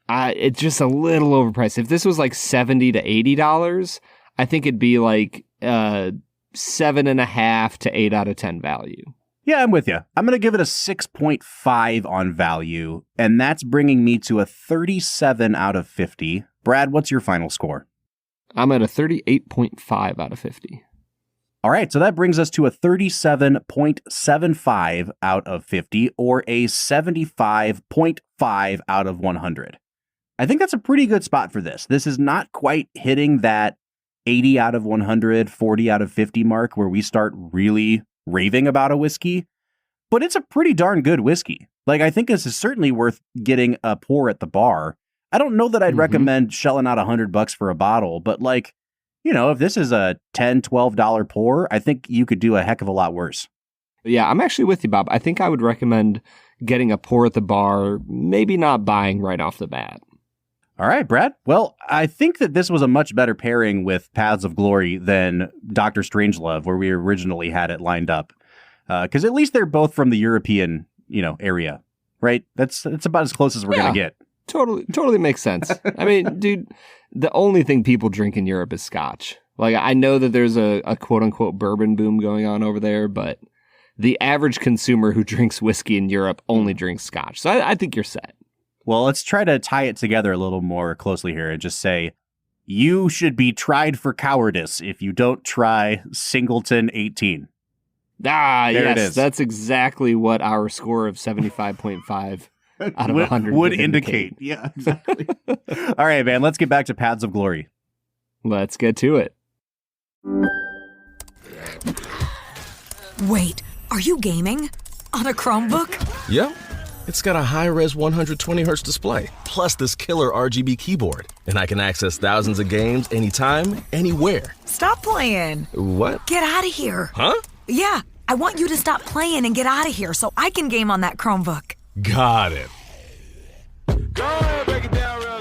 It's just a little overpriced. If this was like $70 to $80, I think it'd be like 7.5 to 8 out of 10 value. Yeah, I'm with you. I'm going to give it a 6.5 on value, and that's bringing me to a 37 out of 50. Brad, what's your final score? I'm at a 38.5 out of 50. All right, so that brings us to a 37.75 out of 50, or a 75.5 out of 100. I think that's a pretty good spot for this. This is not quite hitting that 80 out of 100, 40 out of 50 mark where we start really raving about a whiskey, but it's a pretty darn good whiskey. Like, I think this is certainly worth getting a pour at the bar. I don't know that I'd recommend shelling out $100 for a bottle, but like, you know, if this is a $10, $12 pour, I think you could do a heck of a lot worse. Yeah, I'm actually with you, Bob. I think I would recommend getting a pour at the bar, maybe not buying right off the bat. All right, Brad. Well, I think that this was a much better pairing with Paths of Glory than Dr. Strangelove, where we originally had it lined up. Because at least they're both from the European, area, right? That's about as close as we're going to get. Totally makes sense. I mean, dude, the only thing people drink in Europe is Scotch. Like, I know that there's a quote-unquote bourbon boom going on over there, but the average consumer who drinks whiskey in Europe only drinks Scotch. So I think you're set. Well, let's try to tie it together a little more closely here and just say, you should be tried for cowardice if you don't try Singleton 18. There it yes, is. That's exactly what our score of 75.5 out of 100 would indicate. Yeah, exactly. All right, man, let's get back to Paths of Glory. Let's get to it. Wait, are you gaming? On a Chromebook? Yep. It's got a high-res 120Hz display, plus this killer RGB keyboard. And I can access thousands of games anytime, anywhere. Stop playing. What? Get out of here. Huh? Yeah, I want you to stop playing and get out of here so I can game on that Chromebook. Got it.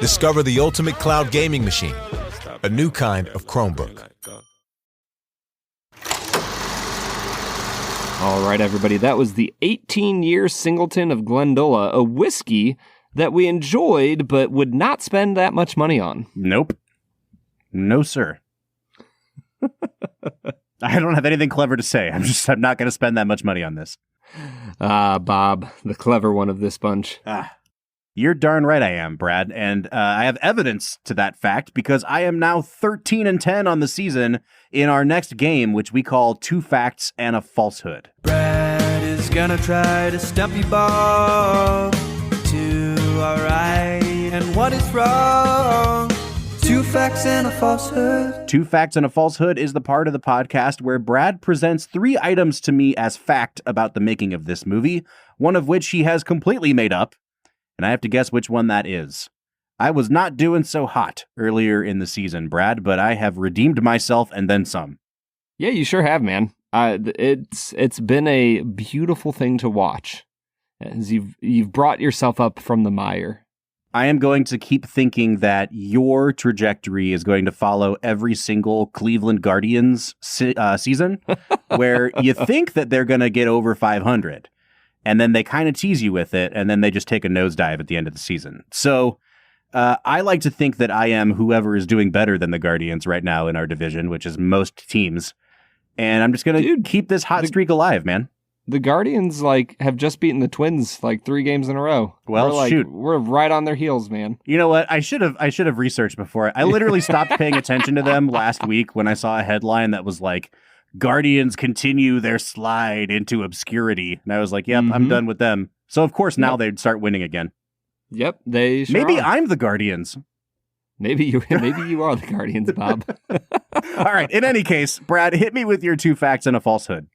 Discover the ultimate cloud gaming machine, a new kind of Chromebook. All right, everybody, that was the 18-year Singleton of Glendullan, a whiskey that we enjoyed but would not spend that much money on. Nope. No, sir. I don't have anything clever to say. I'm not going to spend that much money on this. Bob, the clever one of this bunch. You're darn right I am, Brad, and I have evidence to that fact because I am now 13-10 on the season in our next game, which we call Two Facts and a Falsehood. Brad is gonna try to stump you, Bob, to our right and what is wrong. Two facts and a falsehood. Two Facts and a Falsehood is the part of the podcast where Brad presents 3 items to me as fact about the making of this movie, one of which he has completely made up, and I have to guess which one that is. I was not doing so hot earlier in the season, Brad, but I have redeemed myself and then some. Yeah, you sure have, man. It's been a beautiful thing to watch as you've brought yourself up from the mire. I am going to keep thinking that your trajectory is going to follow every single Cleveland Guardians season, where you think that they're going to get over 500, and then they kind of tease you with it, and then they just take a nosedive at the end of the season. So I like to think that I am whoever is doing better than the Guardians right now in our division, which is most teams, and I'm just going to keep this hot streak alive, man. the Guardians have just beaten the Twins 3 games in a row. Well, shoot, we're right on their heels, man. You know what? I should have researched before. I literally stopped paying attention to them last week when I saw a headline that was like, Guardians continue their slide into obscurity. And I was like, yep, I'm done with them. So, of course, now they'd start winning again. Yep, they sure Maybe are. I'm the Guardians. Maybe you are the Guardians, Bob. All right. In any case, Brad, hit me with your 2 facts and a falsehood.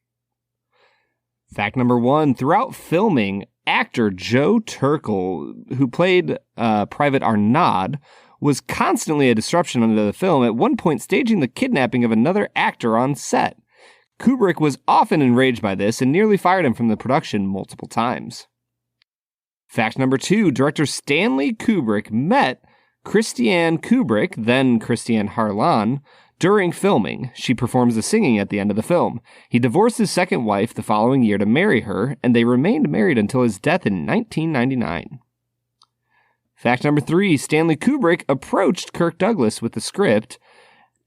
Fact number 1. Throughout filming, actor Joe Turkel, who played Private Arnaud, was constantly a disruption under the film, at one point staging the kidnapping of another actor on set. Kubrick was often enraged by this and nearly fired him from the production multiple times. Fact number 2, director Stanley Kubrick met Christiane Kubrick, then Christiane Harlan, during filming. She performs the singing at the end of the film. He divorced his second wife the following year to marry her, and they remained married until his death in 1999. Fact number 3, Stanley Kubrick approached Kirk Douglas with the script.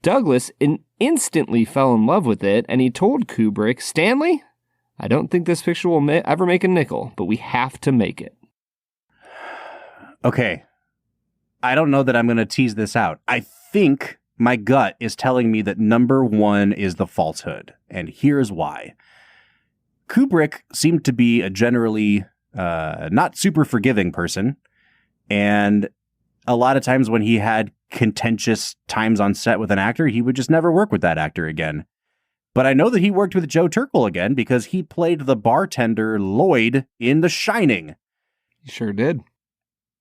Douglas instantly fell in love with it, and he told Kubrick, Stanley, I don't think this picture will ever make a nickel, but we have to make it. Okay. I don't know that I'm going to tease this out. I think my gut is telling me that number 1 is the falsehood, and here's why. Kubrick seemed to be a generally not super forgiving person, and a lot of times when he had contentious times on set with an actor, he would just never work with that actor again. But I know that he worked with Joe Turkel again because he played the bartender Lloyd in The Shining. He sure did.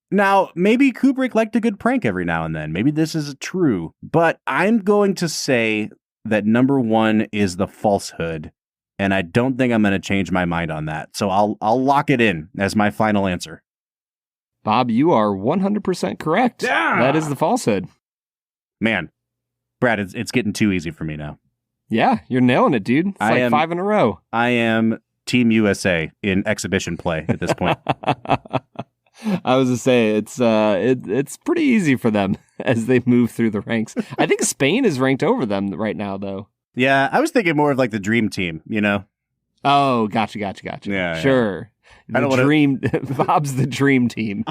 Now, maybe Kubrick liked a good prank every now and then. Maybe this is true. But I'm going to say that number 1 is the falsehood, and I don't think I'm going to change my mind on that. So I'll lock it in as my final answer. Bob, you are 100% correct. Yeah! That is the falsehood. Man, Brad, it's getting too easy for me now. Yeah, you're nailing it, dude. It's 5 in a row. I am Team USA in exhibition play at this point. I was to say it's pretty easy for them as they move through the ranks. I think Spain is ranked over them right now, though. Yeah, I was thinking more of the dream team, you know? Oh, gotcha. Yeah, sure. I don't dream. Bob's the dream team.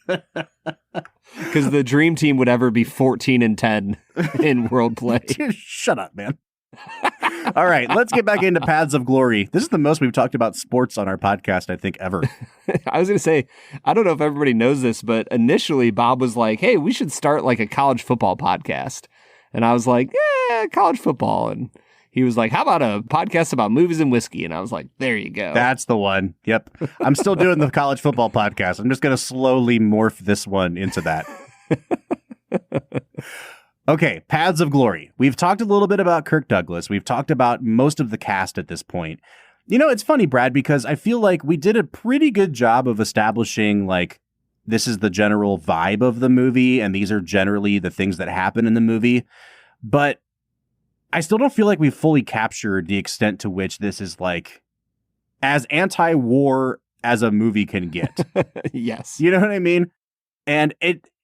Because the dream team would ever be 14-10 in world play. Shut up, man. All right, let's get back into Paths of Glory. This is the most we've talked about sports on our podcast, I think, ever. I was going to say, I don't know if everybody knows this, but initially Bob was like, hey, we should start a college football podcast. And I was like, yeah, college football. And he was like, how about a podcast about movies and whiskey? And I was like, there you go. That's the one. Yep. I'm still doing the college football podcast. I'm just going to slowly morph this one into that. Okay, Paths of Glory. We've talked a little bit about Kirk Douglas. We've talked about most of the cast at this point. You know, it's funny, Brad, because I feel like we did a pretty good job of establishing, this is the general vibe of the movie, and these are generally the things that happen in the movie. But I still don't feel like we've fully captured the extent to which this is, as anti-war as a movie can get. Yes. You know what I mean? And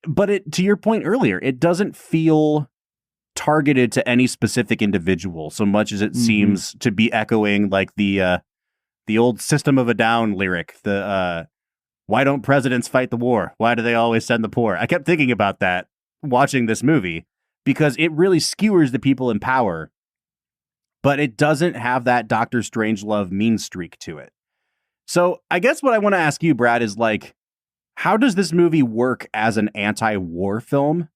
But to your point earlier, it doesn't feel targeted to any specific individual so much as it seems to be echoing the old System of a Down lyric. Why don't presidents fight the war? Why do they always send the poor? I kept thinking about that watching this movie because it really skewers the people in power, but it doesn't have that Dr. Strangelove mean streak to it. So I guess what I want to ask you, Brad, is how does this movie work as an anti-war film?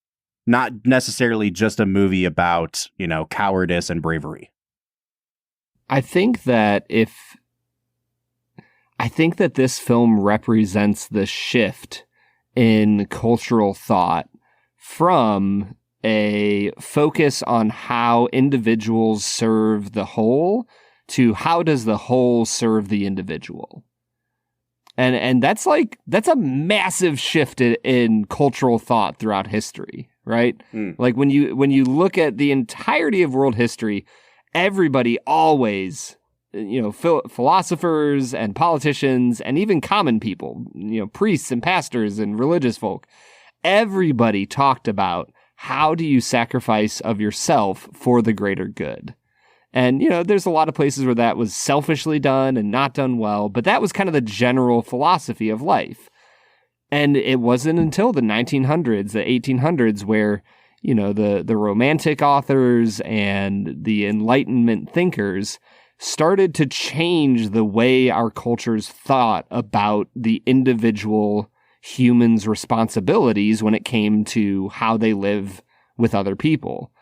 Not necessarily just a movie about, cowardice and bravery. I think that this film represents the shift in cultural thought from a focus on how individuals serve the whole to how does the whole serve the individual. And that's a massive shift in cultural thought throughout history, right? When you look at the entirety of world history, everybody always, philosophers and politicians and even common people, priests and pastors and religious folk, everybody talked about how do you sacrifice of yourself for the greater good. And, there's a lot of places where that was selfishly done and not done well, but that was kind of the general philosophy of life. And it wasn't until the 1900s, the 1800s, where, the Romantic authors and the Enlightenment thinkers started to change the way our cultures thought about the individual humans' responsibilities when it came to how they live with other people.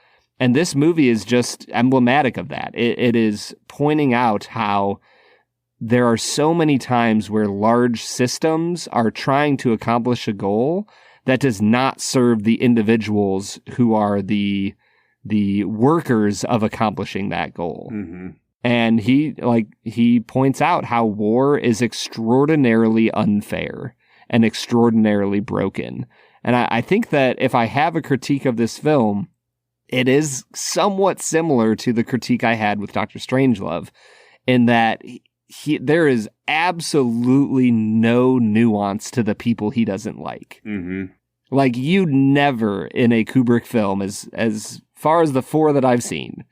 And this movie is just emblematic of that. It is pointing out how there are so many times where large systems are trying to accomplish a goal that does not serve the individuals who are the workers of accomplishing that goal. Mm-hmm. And he points out how war is extraordinarily unfair and extraordinarily broken. And I think that if I have a critique of this film, it is somewhat similar to the critique I had with Dr. Strangelove, in that there is absolutely no nuance to the people he doesn't like. Mm-hmm. Like, you never in a Kubrick film, as far as the 4 that I've seen,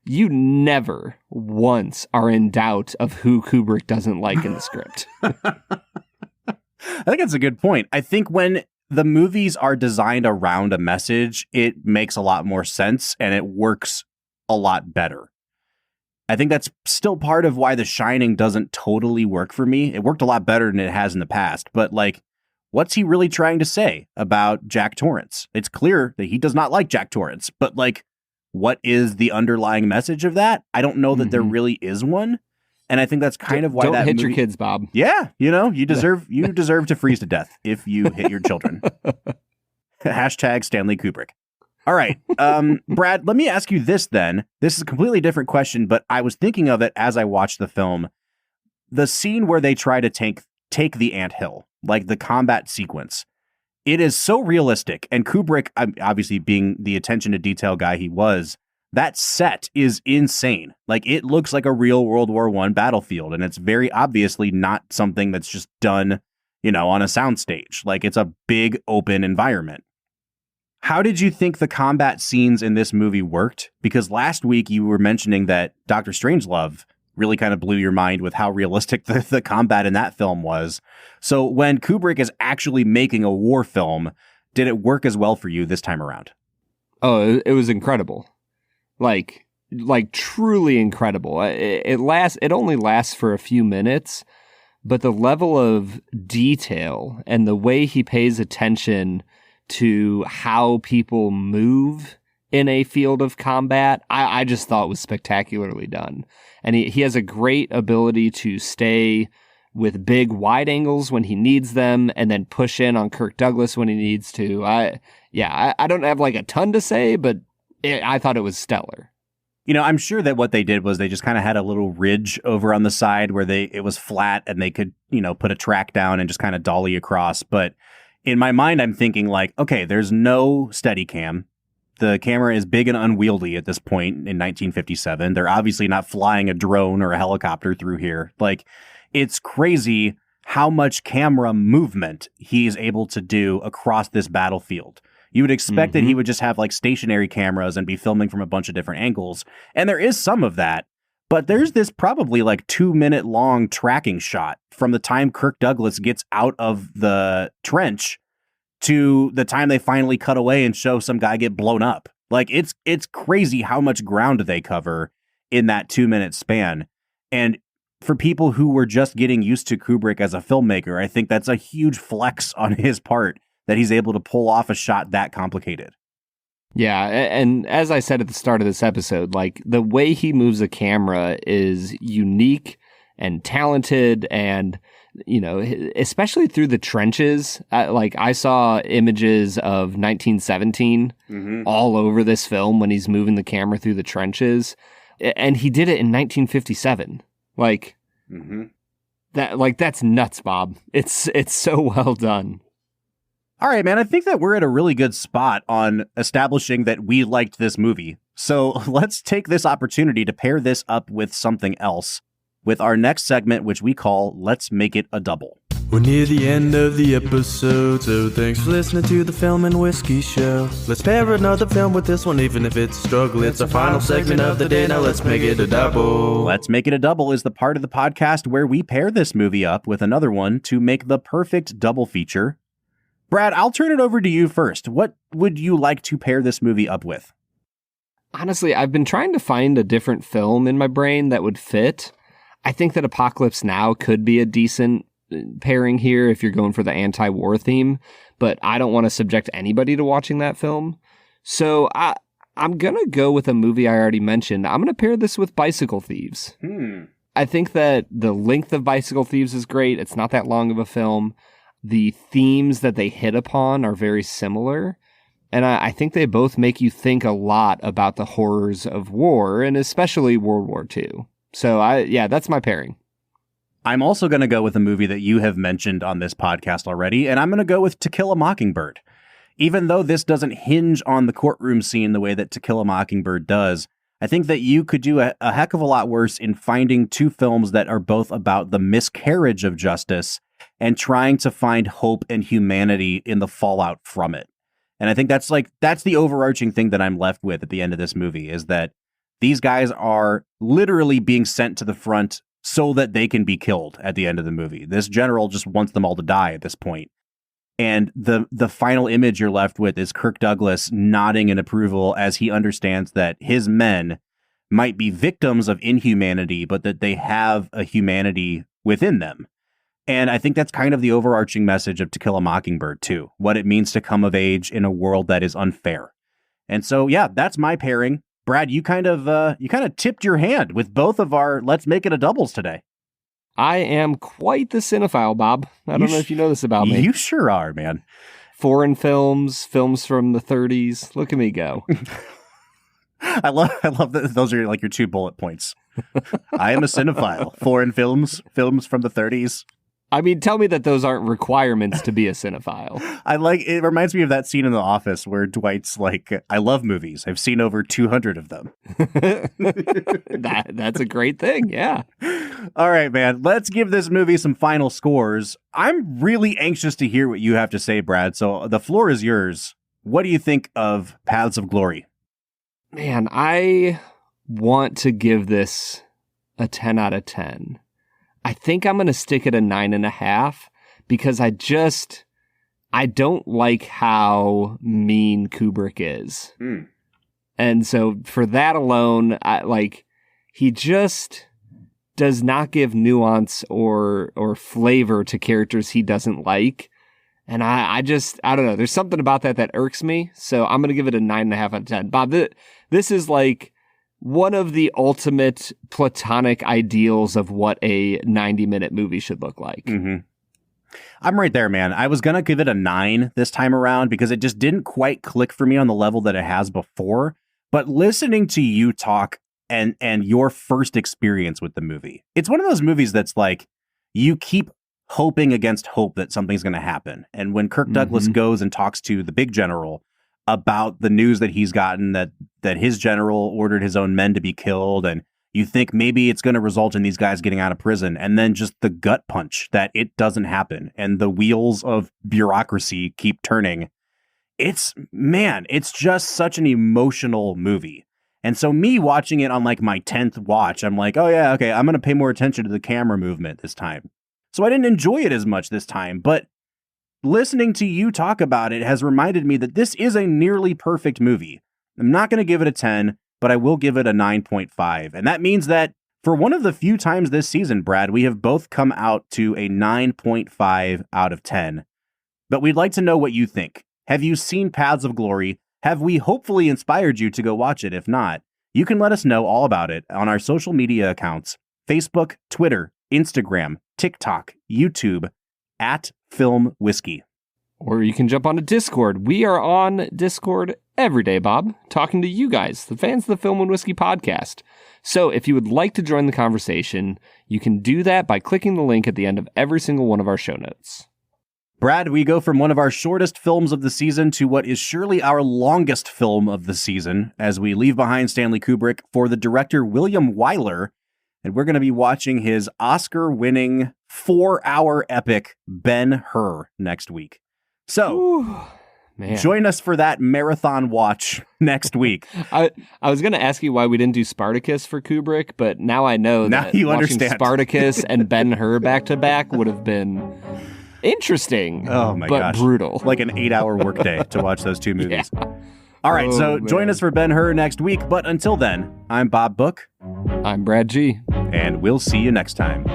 you never once are in doubt of who Kubrick doesn't like in the script. I think that's a good point. I think when the movies are designed around a message, it makes a lot more sense and it works a lot better. I think that's still part of why The Shining doesn't totally work for me. It worked a lot better than it has in the past, but what's he really trying to say about Jack Torrance? It's clear that he does not like Jack Torrance, but what is the underlying message of that? I don't know that there really is one. And I think that's kind of why don't that hit your kids, Bob. Yeah, you deserve to freeze to death if you hit your children. Hashtag Stanley Kubrick. All right, Brad, let me ask you this then. This is a completely different question, but I was thinking of it as I watched the film. The scene where they try to take the anthill, like the combat sequence, it is so realistic. And Kubrick, obviously being the attention to detail guy he was, that set is insane. It looks like a real World War I battlefield, and it's very obviously not something that's just done, on a soundstage. It's a big open environment. How did you think the combat scenes in this movie worked? Because last week you were mentioning that Dr. Strangelove really kind of blew your mind with how realistic the combat in that film was. So when Kubrick is actually making a war film, did it work as well for you this time around? Oh, it was incredible. Like truly incredible. It only lasts for a few minutes, but the level of detail and the way he pays attention to how people move in a field of combat, I just thought was spectacularly done. And he has a great ability to stay with big wide angles when he needs them and then push in on Kirk Douglas when he needs to. I don't have a ton to say, but I thought it was stellar. I'm sure that what they did was they just kind of had a little ridge over on the side where it was flat and they could, put a track down and just kind of dolly across. But in my mind, I'm thinking okay, there's no Steadicam. The camera is big and unwieldy at this point in 1957. They're obviously not flying a drone or a helicopter through here. It's crazy how much camera movement he is able to do across this battlefield. You would expect that he would just have stationary cameras and be filming from a bunch of different angles. And there is some of that, but there's this probably 2-minute long tracking shot from the time Kirk Douglas gets out of the trench to the time they finally cut away and show some guy get blown up. It's crazy how much ground they cover in that 2-minute span. And for people who were just getting used to Kubrick as a filmmaker, I think that's a huge flex on his part that he's able to pull off a shot that complicated. Yeah, and as I said at the start of this episode, the way he moves a camera is unique and talented, and especially through the trenches. I saw images of 1917 all over this film when he's moving the camera through the trenches, and he did it in 1957. That's nuts, Bob. It's so well done. All right, man, I think that we're at a really good spot on establishing that we liked this movie. So let's take this opportunity to pair this up with something else with our next segment, which we call Let's Make It a Double. We're near the end of the episode, so thanks for listening to the Film and Whiskey Show. Let's pair another film with this one, even if it's a struggle. It's our final segment of the day, now let's make it a double. Let's Make It a Double is the part of the podcast where we pair this movie up with another one to make the perfect double feature. Brad, I'll turn it over to you first. What would you like to pair this movie up with? Honestly, I've been trying to find a different film in my brain that would fit. I think that Apocalypse Now could be a decent pairing here if you're going for the anti-war theme, but I don't want to subject anybody to watching that film. So I'm going to go with a movie I already mentioned. I'm going to pair this with Bicycle Thieves. I think that the length of Bicycle Thieves is great. It's not that long of a film. The themes that they hit upon are very similar. And I think they both make you think a lot about the horrors of war, and especially World War II. So that's my pairing. I'm also going to go with a movie that you have mentioned on this podcast already, and I'm going to go with To Kill a Mockingbird. Even though this doesn't hinge on the courtroom scene the way that To Kill a Mockingbird does, I think that you could do a heck of a lot worse in finding two films that are both about the miscarriage of justice and trying to find hope and humanity in the fallout from it. And I think that's the overarching thing that I'm left with at the end of this movie, is that these guys are literally being sent to the front so that they can be killed at the end of the movie. This general just wants them all to die at this point. And the final image you're left with is Kirk Douglas nodding in approval as he understands that his men might be victims of inhumanity, but that they have a humanity within them. And I think that's kind of the overarching message of To Kill a Mockingbird too, what it means to come of age in a world that is unfair. And so, yeah, that's my pairing. Brad, you kind of tipped your hand with both of our Let's Make It a Doubles today. I am quite the cinephile, Bob. I don't know if you know this about me. You sure are, man. Foreign films from the 30s. Look at me go. I love that those are like your 2 bullet points. I am a cinephile. Foreign films from the 30s. I mean, tell me that those aren't requirements to be a cinephile. It reminds me of that scene in The Office where Dwight's like, I love movies. I've seen over 200 of them. That's a great thing. Yeah. All right, man. Let's give this movie some final scores. I'm really anxious to hear what you have to say, Brad. So the floor is yours. What do you think of Paths of Glory? Man, I want to give this a 10 out of 10. I think I'm going to stick at a 9.5 because I don't like how mean Kubrick is. And so for that alone, he just does not give nuance or flavor to characters he doesn't like. And I don't know. There's something about that irks me. So I'm going to give it a 9.5 out of 10. Bob, this is like one of the ultimate platonic ideals of what a 90-minute movie should look like. Mm-hmm. I'm right there, man. I was going to give it a 9 this time around because it just didn't quite click for me on the level that it has before. But listening to you talk and your first experience with the movie, it's one of those movies that's like, you keep hoping against hope that something's going to happen. And when Kirk Douglas goes and talks to the big general about the news that he's gotten, that his general ordered his own men to be killed, and you think maybe it's going to result in these guys getting out of prison, and then just the gut punch that it doesn't happen, and the wheels of bureaucracy keep turning. It's just such an emotional movie. And so me watching it on like my 10th watch, I'm like, oh yeah, okay, I'm going to pay more attention to the camera movement this time. So I didn't enjoy it as much this time, but listening to you talk about it has reminded me that this is a nearly perfect movie. I'm not going to give it a 10, but I will give it a 9.5. And that means that for one of the few times this season, Brad, we have both come out to a 9.5 out of 10. But we'd like to know what you think. Have you seen Paths of Glory? Have we hopefully inspired you to go watch it? If not, you can let us know all about it on our social media accounts: Facebook, Twitter, Instagram, TikTok, YouTube, at Film Whiskey. Or you can jump onto Discord. We are on Discord every day, Bob, talking to you guys, the fans of the Film and Whiskey podcast. So if you would like to join the conversation, you can do that by clicking the link at the end of every single one of our show notes. Brad, we go from one of our shortest films of the season to what is surely our longest film of the season, as we leave behind Stanley Kubrick for the director William Wyler, and we're going to be watching his Oscar-winning 4-hour epic Ben-Hur next week. So, Ooh, man. Join us for that marathon watch next week. I was going to ask you why we didn't do Spartacus for Kubrick, but now I know Now that you watching understand. Spartacus and Ben-Hur back-to-back would have been interesting, Oh my but gosh. brutal. Like an 8-hour workday to watch those two movies. Yeah. All right, Oh, so join man. us for Ben-Hur next week. But until then, I'm Bob Book, I'm Brad G. and we'll see you next time.